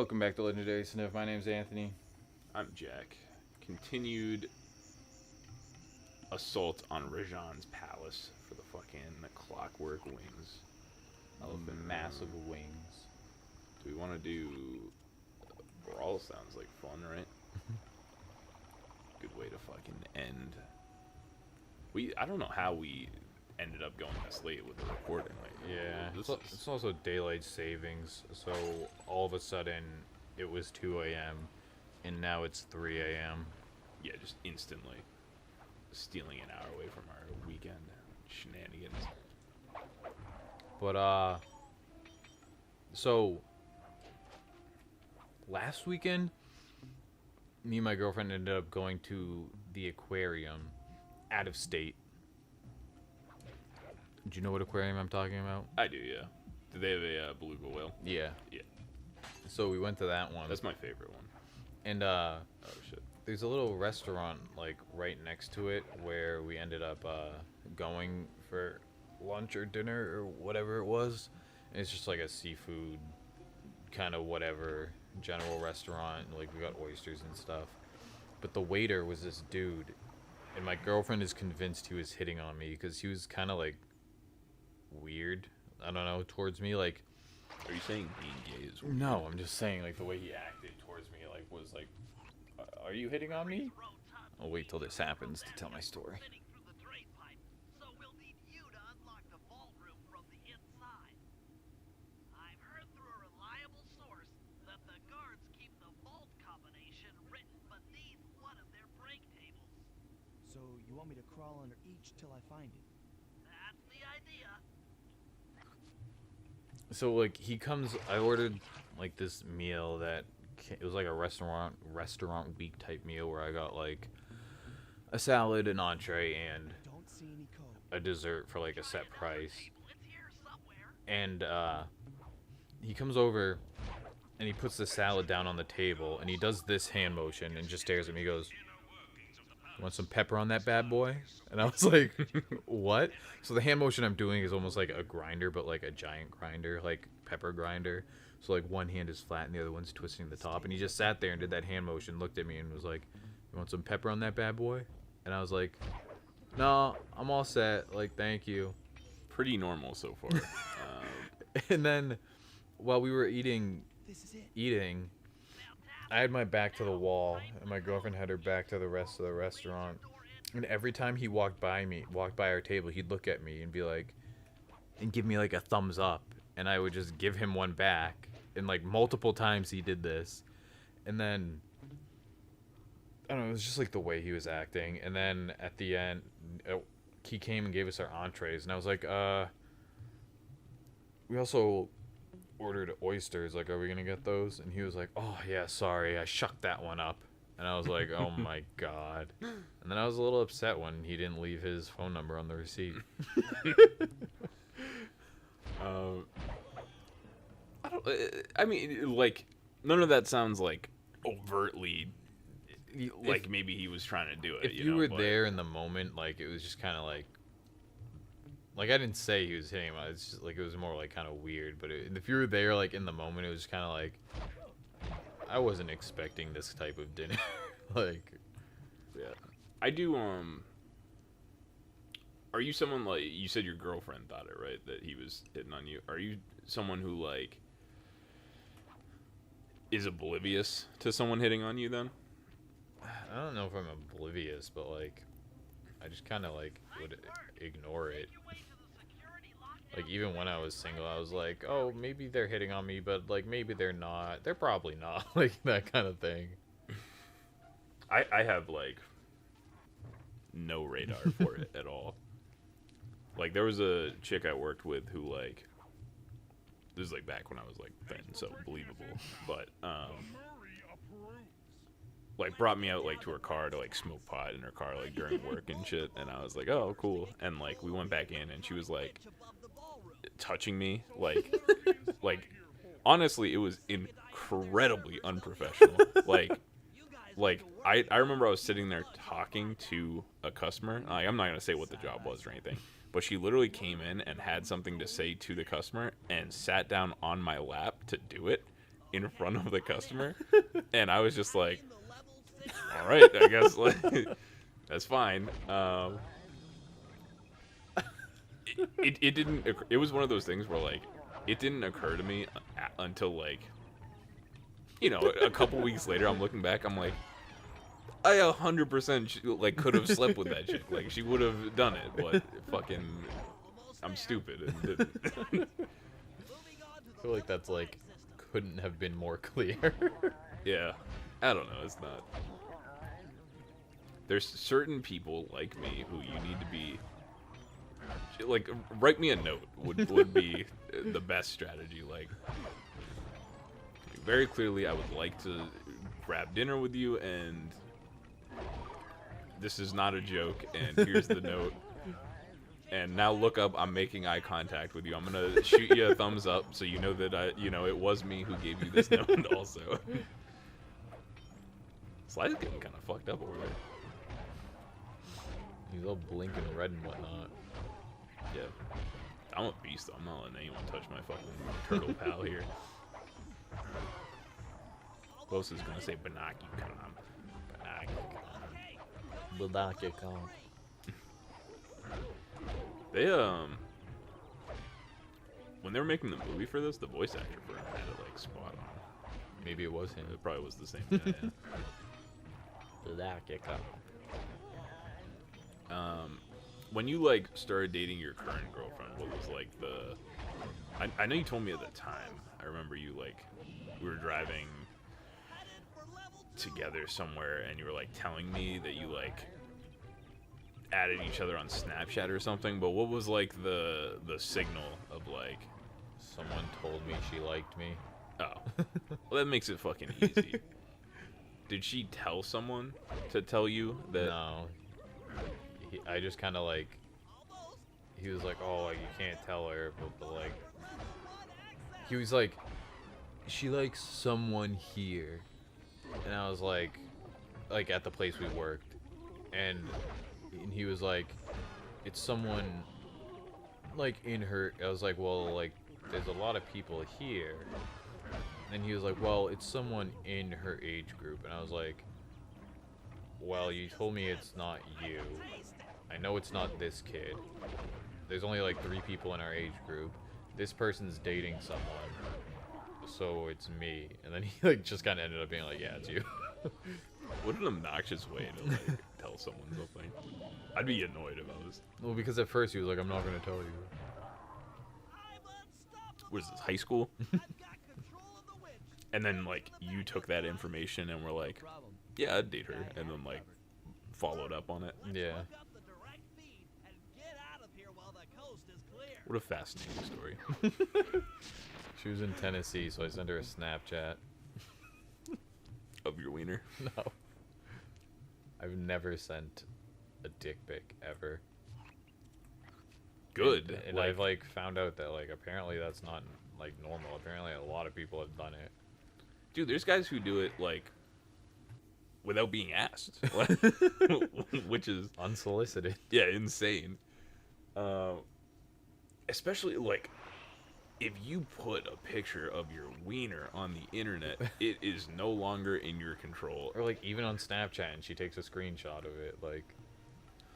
Welcome back to Legendary Sniff. My name's Anthony. I'm Jack. Continued assault on Rajan's palace for the fucking clockwork wings. Massive wings. Do we want to do brawl? Sounds like fun, right? Good way to fucking end. I don't know how we ended up going this late with the recording. Yeah, it's also daylight savings, so all of a sudden it was 2 a.m. and now it's 3 a.m. Yeah, just instantly stealing an hour away from our weekend shenanigans. But so last weekend, me and my girlfriend ended up going to the aquarium out of state. Do you know what aquarium I'm talking about? I do, yeah. Do they have a beluga whale? Yeah. Yeah. So we went to that one. That's my favorite one. And oh shit. there's a little restaurant like right next to it where we ended up going for lunch or dinner or whatever it was. And it's just like a seafood kind of whatever general restaurant. Like we got oysters and stuff. But the waiter was this dude, and my girlfriend is convinced he was hitting on me because he was kind of like weird, I don't know, towards me. Like, Are you saying being gay is weird? no, I'm just saying like the way he acted towards me like was like, are you hitting on me? I'll wait till this happens to tell my story. So you want me to crawl under each till I find it? That's the idea. So like he comes, I ordered like this meal that it was like a restaurant week type meal where I got like a salad, an entree, and Don't see any code. a dessert for like a set price. It's here somewhere. And he comes over and he puts the salad down on the table and he does this hand motion and just stares at me. He goes, "You want some pepper on that bad boy?" And I was like, what? So the hand motion I'm doing is almost like a grinder, but like a giant grinder, like pepper grinder. So like one hand is flat and the other one's twisting the top. And he just sat there and did that hand motion, looked at me and was like, "You want some pepper on that bad boy?" And I was like, "No, I'm all set. Like, thank you." Pretty normal so far. And then while we were eating, This is it. I had my back to the wall, and my girlfriend had her back to the rest of the restaurant. And every time he walked by our table, he'd look at me and be like, and give me like a thumbs up, and I would just give him one back. And like multiple times he did this, and then I don't know, it was just like the way he was acting. And then at the end, he came and gave us our entrees, and I was like, we also ordered oysters, like, are we gonna get those? And he was like, "Oh yeah, sorry, I shucked that one up." And I was like, oh my god. And then I was a little upset when he didn't leave his phone number on the receipt. I mean, like, none of that sounds like overtly like maybe he was trying to do it. If you were there in the moment, like, it was just kind of like I didn't say he was hitting him. It's just like it was more like kind of weird. But if you were there like in the moment, it was kind of like I wasn't expecting this type of dinner. Like, yeah, I do. Are you someone, like, you said your girlfriend thought it, right, that he was hitting on you? Are you someone who like is oblivious to someone hitting on you then? I don't know if I'm oblivious, but like I just kind of like would ignore it. Like, even when I was single, I was like, oh, maybe they're hitting on me, but like maybe they're not. They're probably not. Like, that kind of thing. I have like no radar for it at all. Like, there was a chick I worked with who, like, this is like back when I was like thin, so believable, but like brought me out like to her car to like smoke pot in her car like during work and shit, and I was like, oh, cool. And like we went back in and she was like touching me like honestly it was incredibly unprofessional. like I remember I was sitting there talking to a customer. Like, I'm not gonna say what the job was or anything, but she literally came in and had something to say to the customer and sat down on my lap to do it, in front of the customer, and I was just like, all right, I guess like that's fine. It didn't. It was one of those things where like it didn't occur to me until like, you know, a couple weeks later. I'm looking back. I'm like, I 100% like could have slept with that chick. Like she would have done it, but fucking, I'm stupid and didn't. I feel like that's like couldn't have been more clear. Yeah, I don't know. It's not. There's certain people like me who you need to be. Like, write me a note would be the best strategy. Like, very clearly, I would like to grab dinner with you, and this is not a joke. And here's the note. And now look up. I'm making eye contact with you. I'm gonna shoot you a thumbs up so you know that it was me who gave you this note. Also, Sly's getting kind of fucked up over there. He's all blinking red and whatnot. Yeah, I'm a beast. I'm not letting anyone touch my fucking turtle pal here. Close is gonna say Banaki-con. Banaki-con. They when they were making the movie for this, the voice actor for him had it like spot on. Maybe it was him. It probably was the same guy. Yeah. Banaki-con. When you like started dating your current girlfriend, what was like the? I know you told me at the time. I remember you like we were driving together somewhere, and you were like telling me that you like added each other on Snapchat or something. But what was like the signal of like? Someone told me she liked me. Oh, well that makes it fucking easy. Did she tell someone to tell you that? No. I just kind of like, he was like, oh, like, you can't tell her, but like, he was like, she likes someone here, and I was like at the place we worked, and he was like, it's someone like in her. I was like, well, like, there's a lot of people here, and he was like, well, it's someone in her age group, and I was like, well, you told me it's not you. I know it's not this kid. There's only like 3 people in our age group. This person's dating someone. So it's me. And then he like just kind of ended up being like, yeah, it's you. What an obnoxious way to like tell someone something. I'd be annoyed if I was. Well, because at first he was like, I'm not going to tell you. Was this high school? And then like you took that information and were like, yeah, I'd date her, and then like followed up on it. Yeah. What a fascinating story. She was in Tennessee, so I sent her a Snapchat. Of your wiener? No. I've never sent a dick pic ever. Good. And I've like found out that like apparently that's not like normal. Apparently a lot of people have done it. Dude, there's guys who do it like without being asked, which is Unsolicited. yeah, insane. Especially like if you put a picture of your wiener on the internet, it is no longer in your control. Or like even on Snapchat, and she takes a screenshot of it, like.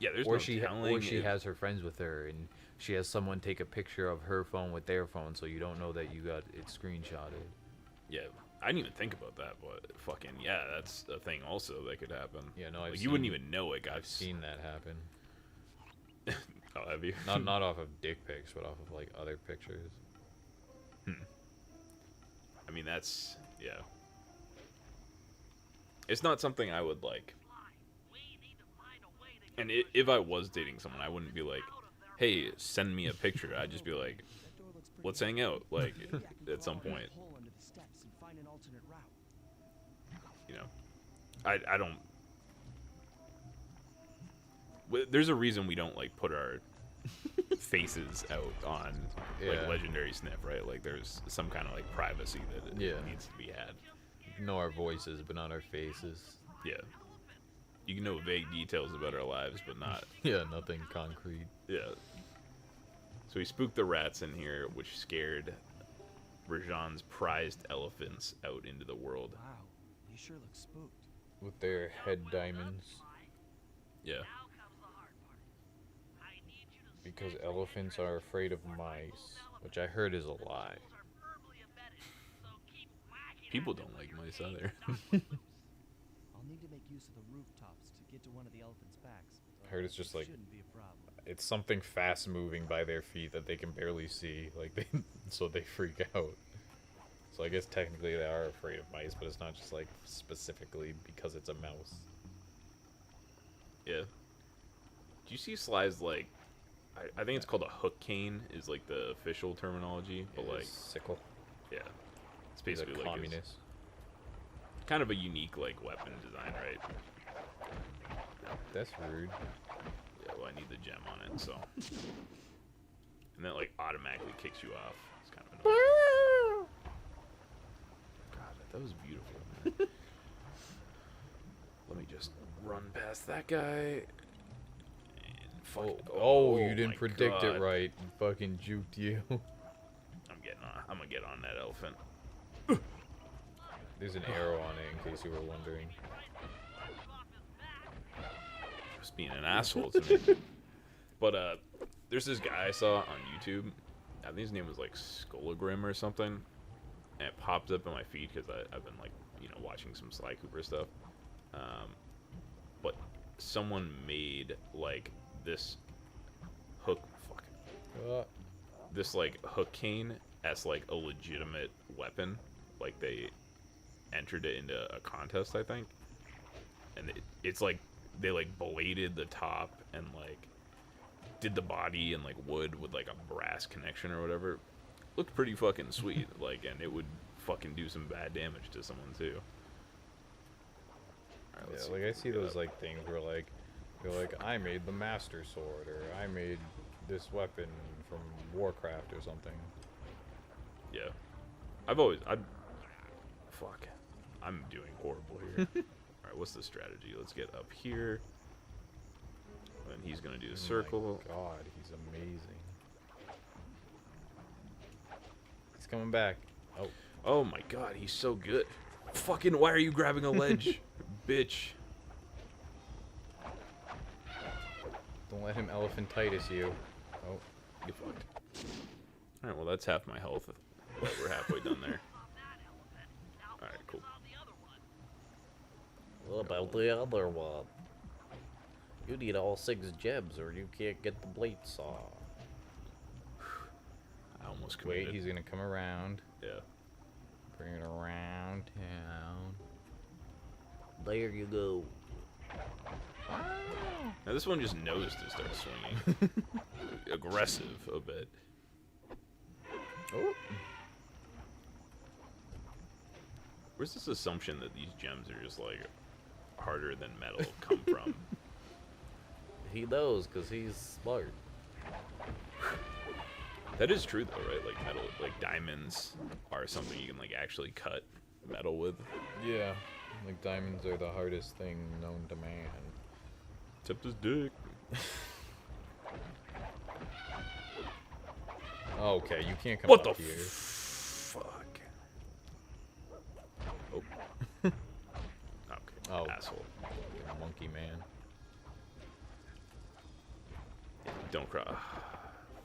Yeah, there's Or no she telling. or she if- has her friends with her, and she has someone take a picture of her phone with their phone, so you don't know that you got it screenshotted. Yeah, I didn't even think about that, but fucking yeah, that's a thing also that could happen. Yeah, no, Like, you wouldn't even know it got. I've seen that happen. Oh, have you? Not off of dick pics, but off of like other pictures. I mean, that's yeah. It's not something I would like. And if I was dating someone, I wouldn't be like, "Hey, send me a picture." I'd just be like, "Let's hang out." Like at some point, you know. I don't. There's a reason we don't like put our faces out on like Yeah. Legendary Sniff, right? Like there's some kind of like privacy that it Yeah. needs to be had. Know our voices, but not our faces. Yeah. You can know vague details about our lives, but not. Yeah, nothing concrete. Yeah. So we spooked the rats in here, which scared Rajan's prized elephants out into the world. Wow, they sure look spooked. With their head diamonds. Yeah. Now comes the hard part. I need you to Because safely elephants enter are into afraid of the mice. element. Which I heard is a The lie. tools are firmly embedded, so keep whacking People at them don't like till your mice teeth either. don't look loose. I'll need to make use of the rooftops to get to one of the elephants' backs. I heard it's just It like shouldn't be a problem. it's something fast moving by their feet that they can barely see, like they so they freak out. So I guess technically they are afraid of mice, but it's not just like specifically because it's a mouse. Yeah. Do you see Sly's like? I think it's called a hook cane is like the official terminology, but His like sickle. yeah, it's He's a basically like his, communist. kind of a unique like weapon design, right? That's rude. Yeah, well, I need the gem on it, so. And then, like, automatically kicks you off. It's kind of annoying. God, that was beautiful, man. Let me just run past that guy. And fucking, You didn't my predict God. it right. Fucking juked you. I'm gonna get on that elephant. There's an arrow on it in case you were wondering. Just being an asshole to me. But, there's this guy I saw on YouTube. I think his name was, like, Skolagrim or something. And it popped up in my feed because I've been, like, you know, watching some Sly Cooper stuff. But someone made, like, this hook... Fuck. This, like, hook cane as, like, a legitimate weapon. Like, they entered it into a contest, I think. And it's, like, they, like, bladed the top and, like, did the body in, like, wood with, like, a brass connection or whatever. Looked pretty fucking sweet. Like, and it would fucking do some bad damage to someone, too. Alright, let's Yeah, see like if I we see can get those up. like things where like they're like I made the master sword or I made this weapon from Warcraft or something. Yeah. Fuck. I'm doing horrible here. Alright, what's the strategy? Let's get up here. And he's gonna do a circle. Oh my God, he's amazing. He's coming back. Oh, Oh my god, he's so good. Fucking, why are you grabbing a ledge? Bitch. don't let him elephantitis you. Oh, Get fucked. Alright, well, that's half my health. But we're halfway done there. Alright, cool. What about the other one? You need all 6 gems or you can't get the blade saw. I almost committed. wait, he's gonna come around. Yeah. Bring it around town. There you go. Now this one just knows to start swinging. Aggressive a bit. Oh, Where's this assumption that these gems are just like harder than metal come from? He knows because he's smart. That is true though, right? Like metal, like diamonds are something you can like actually cut metal with. yeah. Like diamonds are the hardest thing known to man. Except his dick. Okay, you can't come What up the here. fuck? Oh. Okay. Oh. Asshole. Monkey man. Don't cry.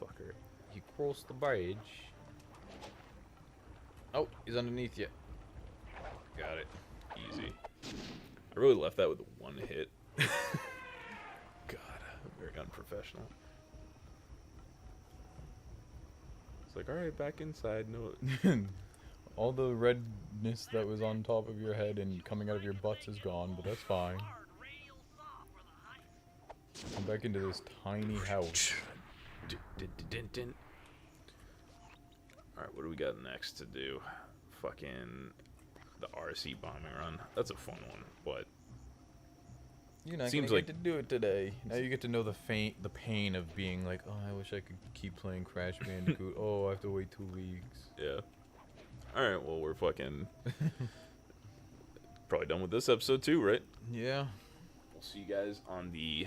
Fucker. You cross the bridge. Oh, he's underneath you. Got it. Easy. I really left that with one hit. God, very unprofessional. It's like, alright, back inside. No. All the redness that was on top of your head and coming out of your butts is gone, but that's fine. Come back into this tiny house. Alright, what do we got next to do? Fucking the RC bombing run. That's a fun one, but You're not Seems gonna like- get to do it today. Now you get to know the pain of being like, oh, I wish I could keep playing Crash Bandicoot. Oh, I have to wait 2 weeks. yeah. Alright, well, we're fucking probably done with this episode too, right? Yeah. We'll see you guys on the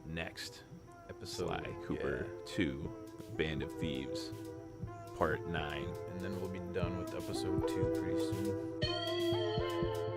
next Episode Sly Cooper 2 Band of Thieves part 9. And then we'll be done with episode 2 pretty soon.